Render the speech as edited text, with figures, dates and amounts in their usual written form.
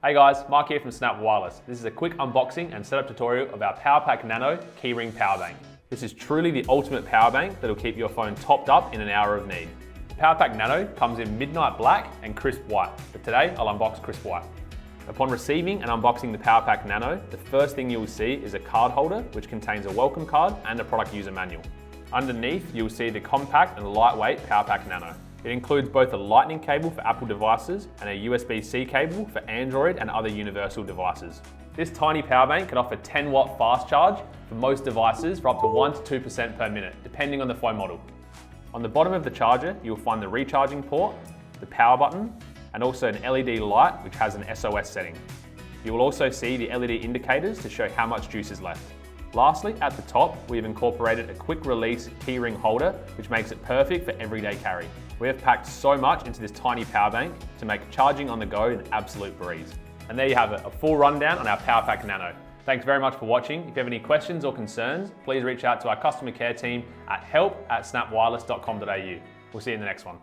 Hey guys, Mark here from SnapWireless. This is a quick unboxing and setup tutorial of our PowerPack Nano Keyring power bank. This is truly the ultimate power bank that'll keep your phone topped up in an hour of need. The PowerPack Nano comes in midnight black and crisp white, but today I'll unbox crisp white. Upon receiving and unboxing the PowerPack Nano, the first thing you'll see is a card holder which contains a welcome card and a product user manual. Underneath, you'll see the compact and lightweight PowerPack Nano. It includes both a lightning cable for Apple devices and a USB-C cable for Android and other universal devices. This tiny power bank can offer 10 watt fast charge for most devices for up to 1 to 2% per minute, depending on the phone model. On the bottom of the charger, you'll find the recharging port, the power button, and also an LED light which has an SOS setting. You will also see the LED indicators to show how much juice is left. Lastly, at the top, we've incorporated a quick release keyring holder, which makes it perfect for everyday carry. We have packed so much into this tiny power bank to make charging on the go an absolute breeze. And there you have it, a full rundown on our PowerPack Nano. Thanks very much for watching. If you have any questions or concerns, please reach out to our customer care team at help@snapwireless.com.au. We'll see you in the next one.